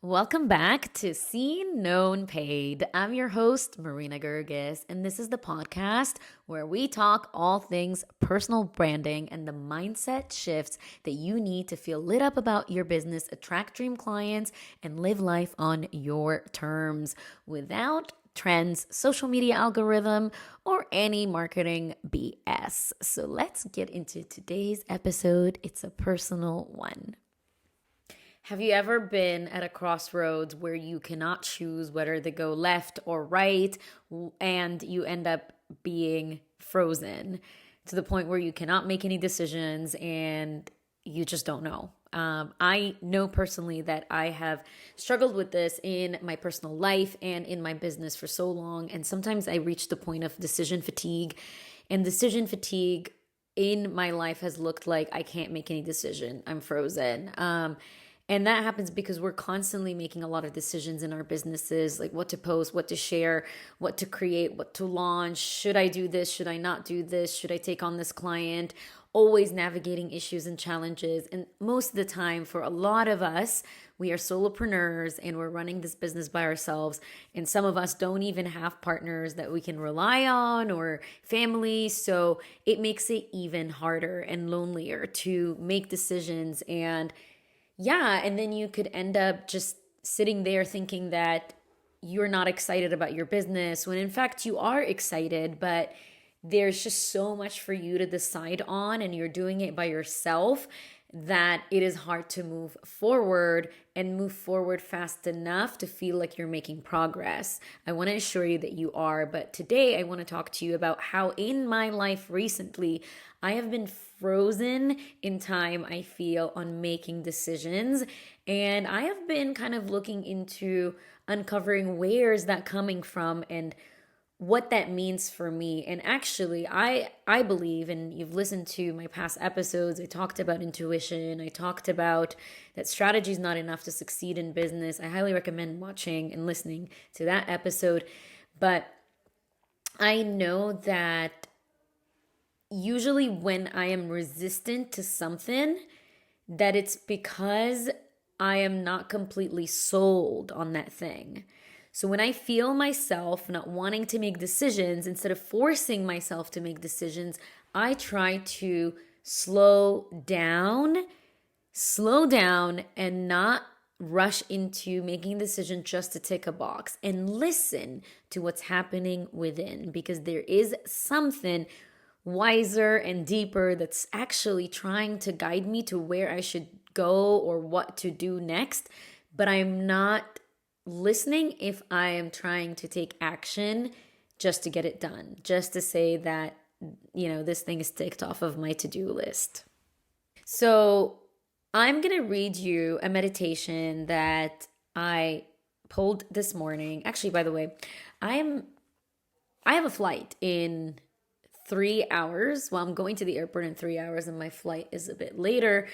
Welcome back to Seen, Known, Paid. I'm your host, Marina, and this is the podcast where we talk all things personal branding and the mindset shifts that you need to feel lit up about your business, attract dream clients, and live life on your terms without trends, social media algorithm, or any marketing BS. So let's get into today's episode. It's a personal one. Have you ever been at a crossroads where you cannot choose whether to go left or right and you end up being frozen to the point where you cannot make any decisions and you just don't know? I know personally that I have struggled with this in my personal life and in my business for so long. And sometimes I reach the point of decision fatigue. And decision fatigue in my life has looked like I can't make any decision. I'm frozen. And that happens because we're constantly making a lot of decisions in our businesses, like what to post, what to share, what to create, what to launch. Should I do this? Should I not do this? Should I take on this client? Always navigating issues and challenges. And most of the time, for a lot of us, we are solopreneurs and we're running this business by ourselves. And some of us don't even have partners that we can rely on or family. So it makes it even harder and lonelier to make decisions. And then you could end up just sitting there thinking that you're not excited about your business when in fact you are excited, but there's just so much for you to decide on and you're doing it by yourself that it is hard to move forward and move forward fast enough to feel like you're making progress. I want to assure you that you are, but today I want to talk to you about how in my life recently I have been frozen in time, I feel, on making decisions. And I have been kind of looking into uncovering where is that coming from and what that means for me. And actually, I believe, and you've listened to my past episodes, I talked about intuition, I talked about that strategy is not enough to succeed in business. I highly recommend watching and listening to that episode. But I know that usually when I am resistant to something, that it's because I am not completely sold on that thing. So when I feel myself not wanting to make decisions, instead of forcing myself to make decisions, I try to slow down and not rush into making a decision just to tick a box and listen to what's happening within, because there is something wiser and deeper that's actually trying to guide me to where I should go or what to do next. But I'm not listening if I am trying to take action just to get it done, just to say that, this thing is ticked off of my to-do list. So I'm going to read you a meditation that I pulled this morning. Actually, by the way, I have a flight in 3 hours. Well, I'm going to the airport in 3 hours and my flight is a bit later.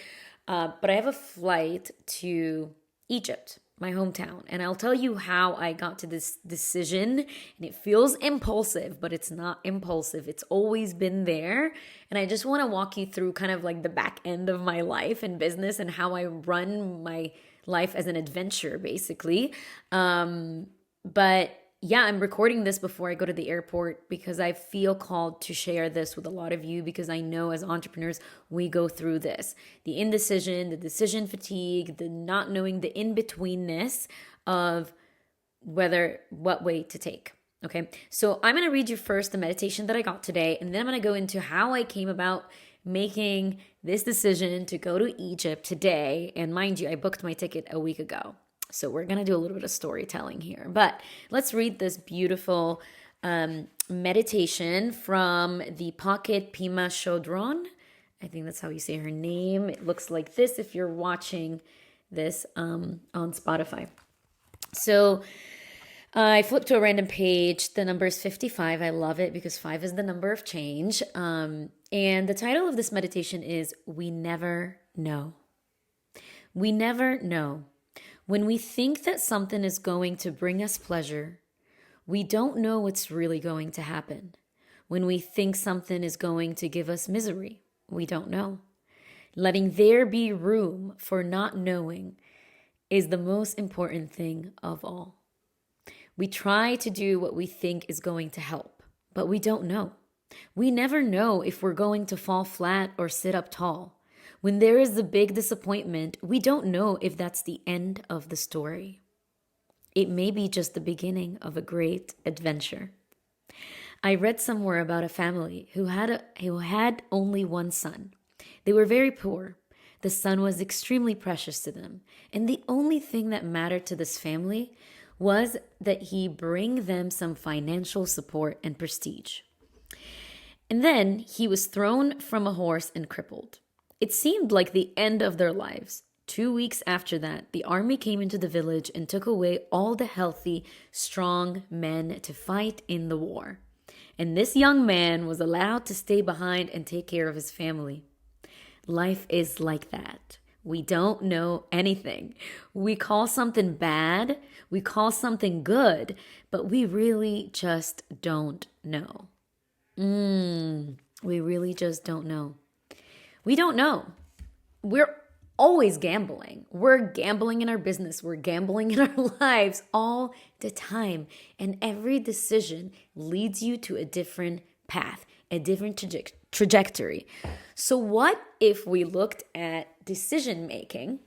But I have a flight to Egypt, my hometown. And I'll tell you how I got to this decision. And it feels impulsive, but it's not impulsive. It's always been there. And I just want to walk you through kind of like the back end of my life and business and how I run my life as an adventure, basically. But yeah, I'm recording this before I go to the airport because I feel called to share this with a lot of you, because I know as entrepreneurs, we go through this. The indecision, the decision fatigue, the not knowing, the in-betweenness of what way to take. Okay, so I'm going to read you first the meditation that I got today, and then I'm going to go into how I came about making this decision to go to Egypt today. And mind you, I booked my ticket a week ago. So we're going to do a little bit of storytelling here. But let's read this beautiful meditation from the Pocket Pima Chodron. I think that's how you say her name. It looks like this if you're watching this on Spotify. So I flipped to a random page. The number is 55. I love it because 5 is the number of change. And the title of this meditation is We Never Know. We never know. When we think that something is going to bring us pleasure, we don't know what's really going to happen. When we think something is going to give us misery, we don't know. Letting there be room for not knowing is the most important thing of all. We try to do what we think is going to help, but we don't know. We never know if we're going to fall flat or sit up tall. When there is a big disappointment, we don't know if that's the end of the story. It may be just the beginning of a great adventure. I read somewhere about a family who had only one son. They were very poor. The son was extremely precious to them, and the only thing that mattered to this family was that he bring them some financial support and prestige. And then he was thrown from a horse and crippled. It seemed like the end of their lives. 2 weeks after that, the army came into the village and took away all the healthy, strong men to fight in the war. And this young man was allowed to stay behind and take care of his family. Life is like that. We don't know anything. We call something bad, we call something good, but we really just don't know. We really just don't know. We don't know. We're always gambling. We're gambling in our business. We're gambling in our lives all the time. And every decision leads you to a different path, a different trajectory. So what if we looked at decision making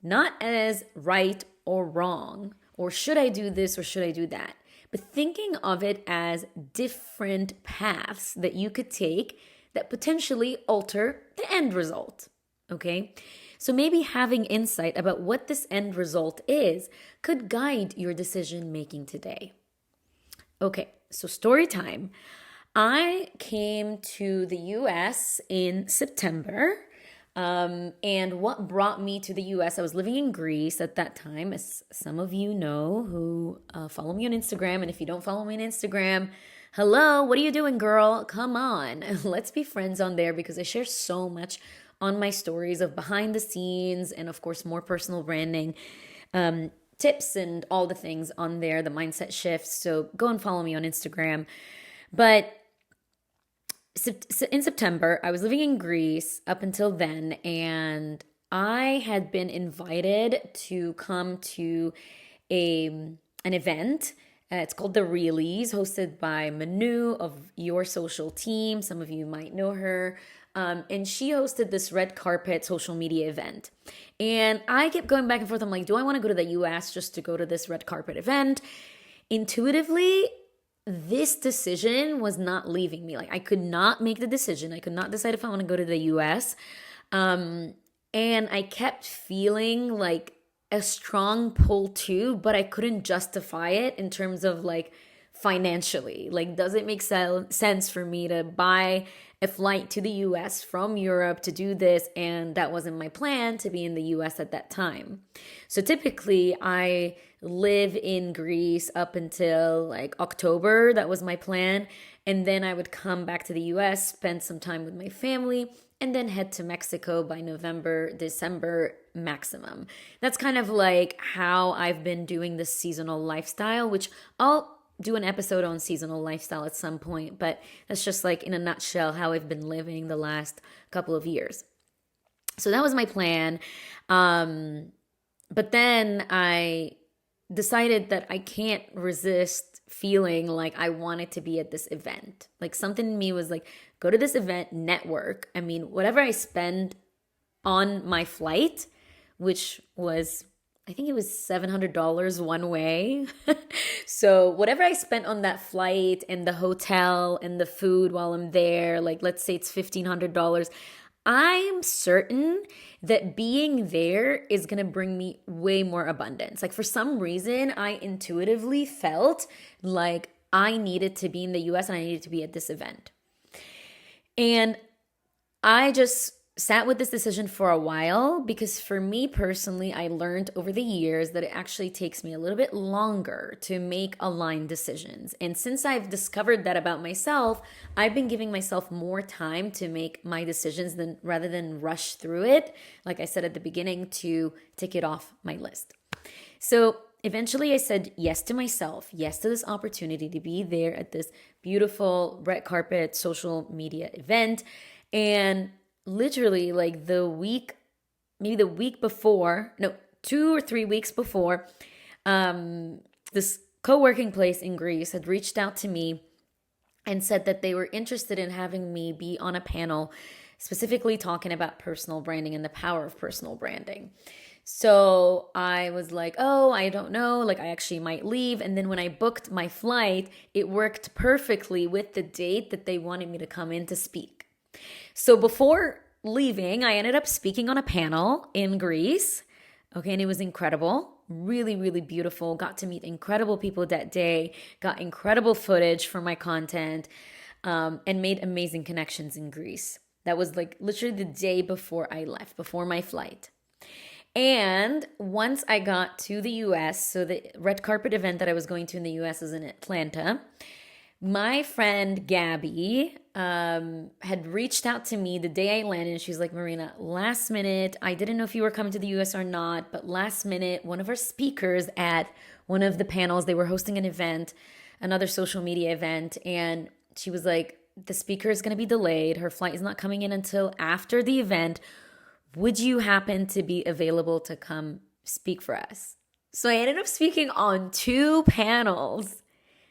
not as right or wrong, or should I do this or should I do that, but thinking of it as different paths that you could take that potentially alter the end result, okay? So maybe having insight about what this end result is could guide your decision making today. Okay, so story time. I came to the US in September. And what brought me to the US, I was living in Greece at that time, as some of you know who follow me on Instagram. And if you don't follow me on Instagram, hello, what are you doing, girl? Come on, let's be friends on there, because I share so much on my stories of behind the scenes and, of course, more personal branding tips and all the things on there, the mindset shifts. So go and follow me on Instagram. But in September, I was living in Greece up until then, and I had been invited to come to an event. It's called The Realies, hosted by Manu of Your Social Team. Some of you might know her. And she hosted this red carpet social media event. And I kept going back and forth. I'm like, do I want to go to the US just to go to this red carpet event? Intuitively, this decision was not leaving me. Like, I could not make the decision. I could not decide if I want to go to the US. And I kept feeling like a strong pull too, but I couldn't justify it in terms of like financially. Like, does it make sense for me to buy a flight to the US from Europe to do this? And that wasn't my plan to be in the US at that time. So typically I live in Greece up until like October. That was my plan. And then I would come back to the US, spend some time with my family, and then head to Mexico by November, December maximum. That's kind of like how I've been doing this seasonal lifestyle, which I'll do an episode on seasonal lifestyle at some point, but that's just like in a nutshell how I've been living the last couple of years. So that was my plan. But then I decided that I can't resist feeling like I wanted to be at this event. Like, something in me was like, go to this event, network. I mean, whatever I spend on my flight, which was, I think it was $700 one way. So whatever I spent on that flight and the hotel and the food while I'm there, like let's say it's $1,500, I'm certain that being there is going to bring me way more abundance. Like, for some reason, I intuitively felt like I needed to be in the US and I needed to be at this event. And I just sat with this decision for a while, because for me personally, I learned over the years that it actually takes me a little bit longer to make aligned decisions. And since I've discovered that about myself, I've been giving myself more time to make my decisions rather than rush through it, like I said at the beginning, to tick it off my list. So eventually I said yes to myself, yes to this opportunity to be there at this beautiful red carpet social media event. And literally, like the week before, 2 or 3 weeks before, this co-working place in Greece had reached out to me and said that they were interested in having me be on a panel specifically talking about personal branding and the power of personal branding. So I was like, oh, I don't know. Like, I actually might leave. And then when I booked my flight, it worked perfectly with the date that they wanted me to come in to speak. So before leaving, I ended up speaking on a panel in Greece. Okay, and it was incredible. Really, really beautiful. Got to meet incredible people that day, got incredible footage for my content, and made amazing connections in Greece. That was like literally the day before I left, before my flight. And once I got to the US, so the red carpet event that I was going to in the US is in Atlanta, my friend Gabby had reached out to me the day I landed. And she's like, Marina, last minute, I didn't know if you were coming to the US or not, but last minute, one of our speakers at one of the panels, they were hosting an event, another social media event. And she was like, the speaker is going to be delayed. Her flight is not coming in until after the event. Would you happen to be available to come speak for us? So I ended up speaking on 2 panels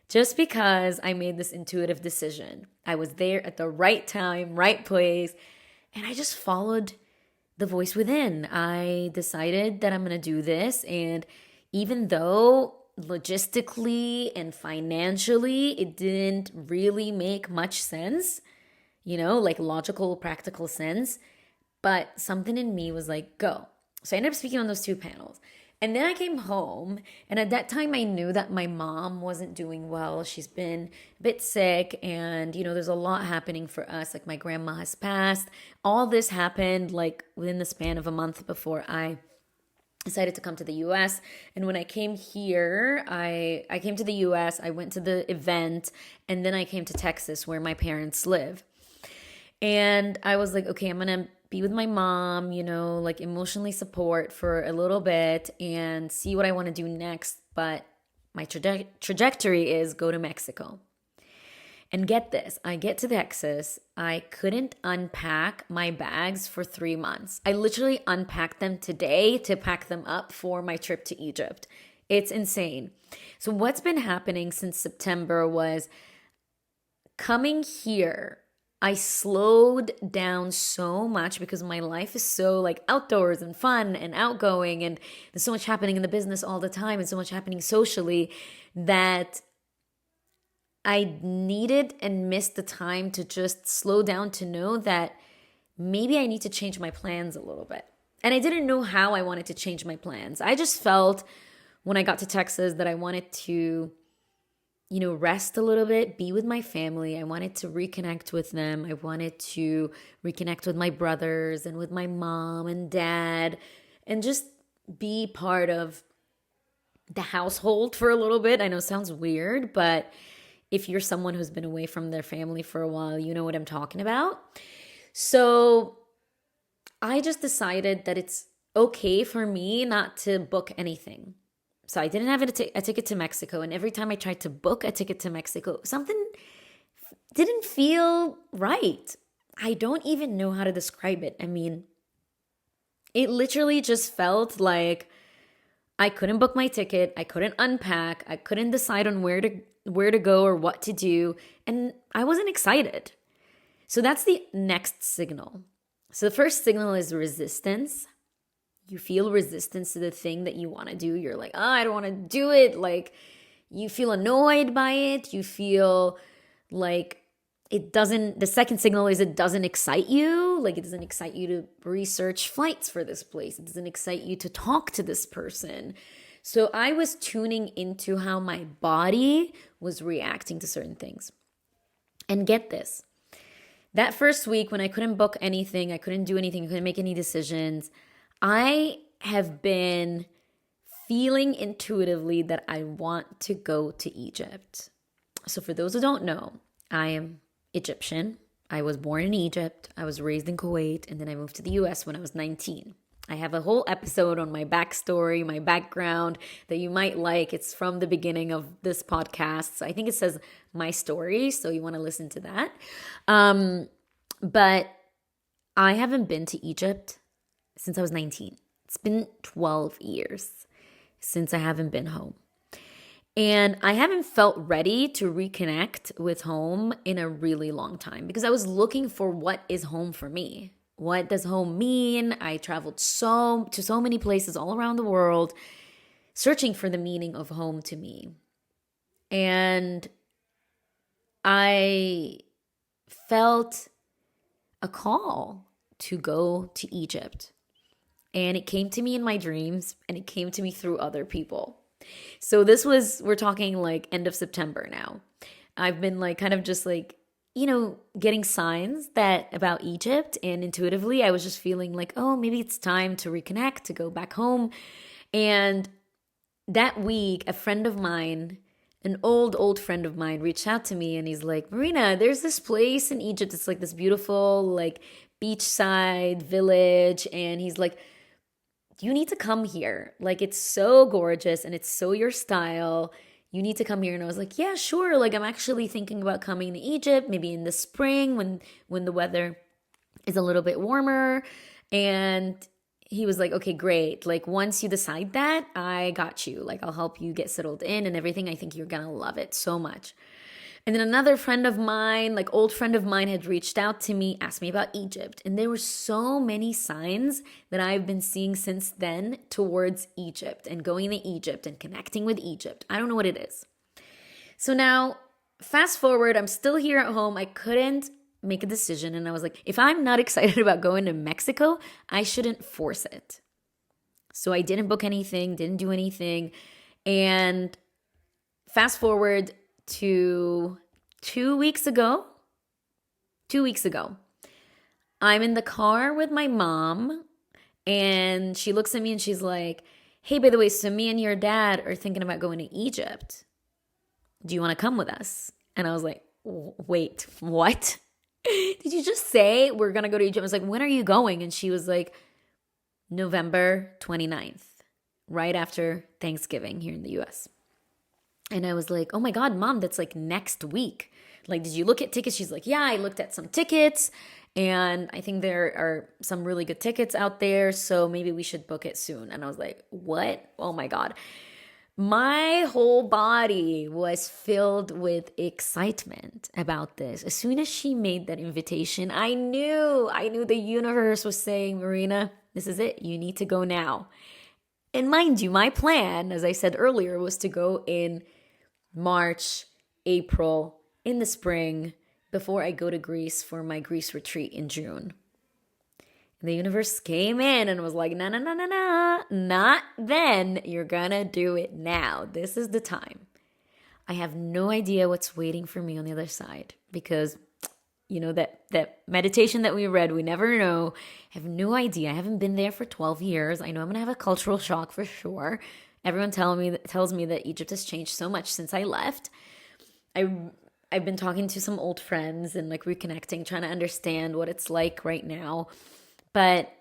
just because I made this intuitive decision. I was there at the right time, right place, and I just followed the voice within. I decided that I'm going to do this, and even though logistically and financially it didn't really make much sense, like logical, practical sense, but something in me was like, go. So I ended up speaking on those 2 panels. And then I came home, and at that time I knew that my mom wasn't doing well. She's been a bit sick, and there's a lot happening for us. Like, my grandma has passed. All this happened like within the span of a month before I decided to come to the US. And when I came here, I came to the US, I went to the event, and then I came to Texas where my parents live. And I was like, okay, I'm going to be with my mom, like emotionally support for a little bit and see what I want to do next. But my trajectory is go to Mexico. And get this, I get to Texas, I couldn't unpack my bags for 3 months. I literally unpacked them today to pack them up for my trip to Egypt. It's insane. So what's been happening since September was coming here, I slowed down so much because my life is so like outdoors and fun and outgoing, and there's so much happening in the business all the time and so much happening socially that I needed and missed the time to just slow down to know that maybe I need to change my plans a little bit. And I didn't know how I wanted to change my plans. I just felt when I got to Texas that I wanted to rest a little bit, be with my family. I wanted to reconnect with them. I wanted to reconnect with my brothers and with my mom and dad and just be part of the household for a little bit. I know it sounds weird, but if you're someone who's been away from their family for a while, you know what I'm talking about. So I just decided that it's okay for me not to book anything. So I didn't have a ticket to Mexico. And every time I tried to book a ticket to Mexico, something didn't feel right. I don't even know how to describe it. I mean, it literally just felt like I couldn't book my ticket. I couldn't unpack. I couldn't decide on where to go or what to do. And I wasn't excited. So that's the next signal. So the first signal is resistance. You feel resistance to the thing that you want to do. You're like, oh, I don't want to do it. Like, you feel annoyed by it. You feel like the second signal is it doesn't excite you. Like, it doesn't excite you to research flights for this place. It doesn't excite you to talk to this person. So I was tuning into how my body was reacting to certain things. And get this, that first week when I couldn't book anything, I couldn't do anything, I couldn't make any decisions, I have been feeling intuitively that I want to go to Egypt. So for those who don't know, I am Egyptian. I was born in Egypt. I was raised in Kuwait, and then I moved to the US when I was 19. I have a whole episode on my backstory, my background that you might like. It's from the beginning of this podcast. So I think it says my story, so you want to listen to that. But I haven't been to Egypt since I was 19. It's been 12 years since I haven't been home. And I haven't felt ready to reconnect with home in a really long time because I was looking for what is home for me. What does home mean? I traveled to so many places all around the world searching for the meaning of home to me. And I felt a call to go to Egypt. And it came to me in my dreams, and it came to me through other people. So we're talking like end of September now. I've been like kind of just like, getting signs that about Egypt, and intuitively I was just feeling like, oh, maybe it's time to reconnect, to go back home. And that week, a friend of mine, an old friend of mine, reached out to me, and he's like, Marina, there's this place in Egypt. It's like this beautiful like beachside village. And he's like, you need to come here. Like, it's so gorgeous and it's so your style. You need to come here. And I was like, yeah, sure. Like, I'm actually thinking about coming to Egypt, maybe in the spring when the weather is a little bit warmer. And he was like, okay, great. Like, once you decide that, I got you. Like, I'll help you get settled in and everything. I think you're going to love it so much. And then another friend of mine, like old friend of mine, had reached out to me, asked me about Egypt. And there were so many signs that I've been seeing since then towards Egypt and going to Egypt and connecting with Egypt. I don't know what it is. So now, fast forward, I'm still here at home. I couldn't make a decision. And I was like, if I'm not excited about going to Mexico, I shouldn't force it. So I didn't book anything, didn't do anything. And fast forward to 2 weeks ago, I'm in the car with my mom, and she looks at me and she's like, hey, by the way, so me and your dad are thinking about going to Egypt. Do you want to come with us? And I was like, wait, what? Did you just say we're going to go to Egypt? I was like, when are you going? And she was like, November 29th, right after Thanksgiving here in the US. And I was like, oh my God, Mom, that's like next week. Like, did you look at tickets? She's like, yeah, I looked at some tickets, and I think there are some really good tickets out there, so maybe we should book it soon. And I was like, what? Oh my God. My whole body was filled with excitement about this. As soon as she made that invitation, I knew the universe was saying, Marina, this is it. You need to go now. And mind you, my plan, as I said earlier, was to go in March, April, in the spring, before I go to Greece for my Greece retreat in June. And the universe came in and was like, no, not then. You're gonna do it now. This is the time. I have no idea what's waiting for me on the other side because, that meditation that we read, we never know. I have no idea. I haven't been there for 12 years. I know I'm going to have a cultural shock for sure. Everyone tells me that Egypt has changed so much since I left. I've been talking to some old friends and like reconnecting, trying to understand what it's like right now. But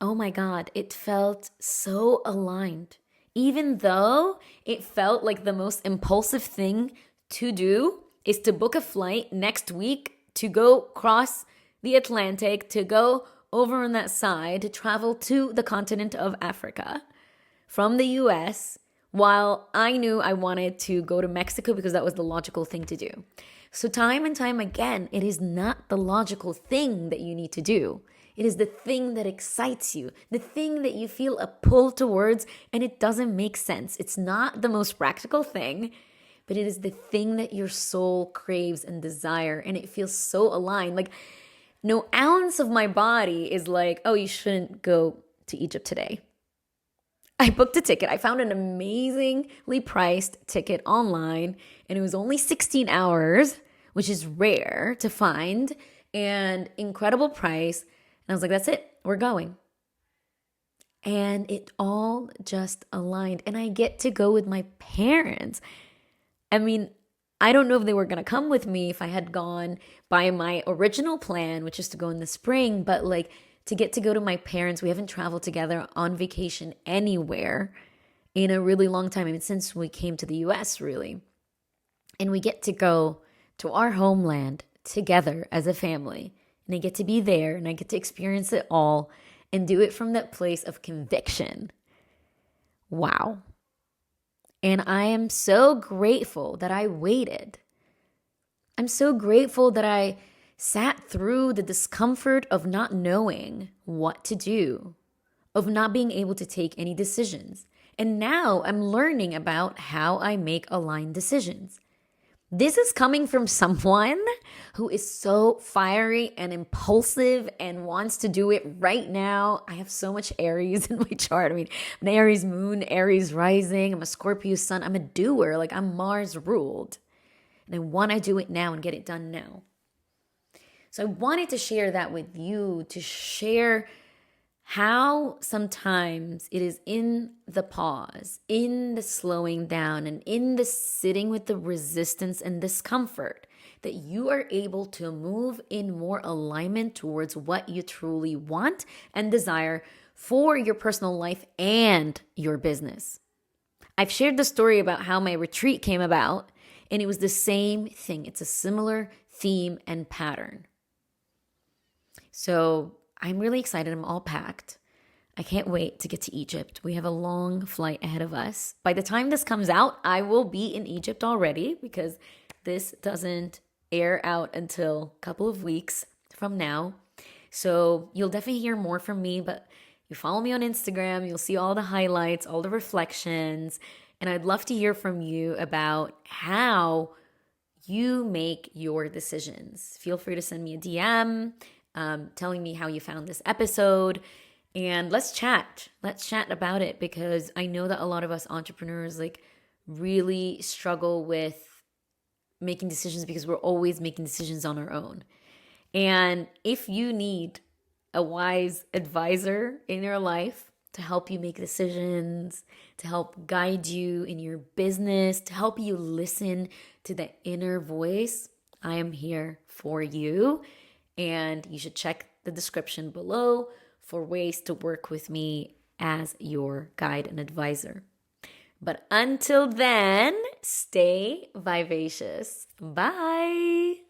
oh my God, it felt so aligned. Even though it felt like the most impulsive thing to do is to book a flight next week to go cross the Atlantic, to go over on that side, to travel to the continent of Africa from the US, while I knew I wanted to go to Mexico because that was the logical thing to do. So time and time again, it is not the logical thing that you need to do. It is the thing that excites you, the thing that you feel a pull towards, and it doesn't make sense. It's not the most practical thing, but it is the thing that your soul craves and desire, and it feels so aligned. Like, no ounce of my body is like, oh, you shouldn't go to Egypt today. I booked a ticket. I found an amazingly priced ticket online, and it was only 16 hours, which is rare to find, and incredible price. And I was like, that's it. We're going. And it all just aligned. And I get to go with my parents. I mean, I don't know if they were going to come with me if I had gone by my original plan, which is to go in the spring. But like, to get to go to my parents, we haven't traveled together on vacation anywhere in a really long time. I mean, since we came to the US, really. And we get to go to our homeland together as a family. And I get to be there and I get to experience it all. and do it from that place of conviction. Wow. And I am so grateful that I waited. I'm so grateful that I sat through the discomfort of not knowing what to do, of not being able to take any decisions. And now I'm learning about how I make aligned decisions. This is coming from someone who is so fiery and impulsive and wants to do it right now. I have so much Aries in my chart. I mean, I'm an Aries moon, Aries rising. I'm a Scorpio sun. I'm a doer. Like, I'm Mars ruled. And I want to do it now and get it done now. So I wanted to share that with you, to share how sometimes it is in the pause, in the slowing down, and in the sitting with the resistance and discomfort that you are able to move in more alignment towards what you truly want and desire for your personal life and your business. I've shared the story about how my retreat came about, and it was the same thing. It's a similar theme and pattern. So I'm really excited. I'm all packed. I can't wait to get to Egypt. We have a long flight ahead of us. By the time this comes out, I will be in Egypt already because this doesn't air out until a couple of weeks from now. So you'll definitely hear more from me, but you follow me on Instagram, you'll see all the highlights, all the reflections, and I'd love to hear from you about how you make your decisions. Feel free to send me a DM. Telling me how you found this episode, and let's chat. Let's chat about it, because I know that a lot of us entrepreneurs really struggle with making decisions because we're always making decisions on our own. And if you need a wise advisor in your life to help you make decisions, to help guide you in your business, to help you listen to the inner voice, I am here for you. And you should check the description below for ways to work with me as your guide and advisor. But until then, stay vivacious. Bye.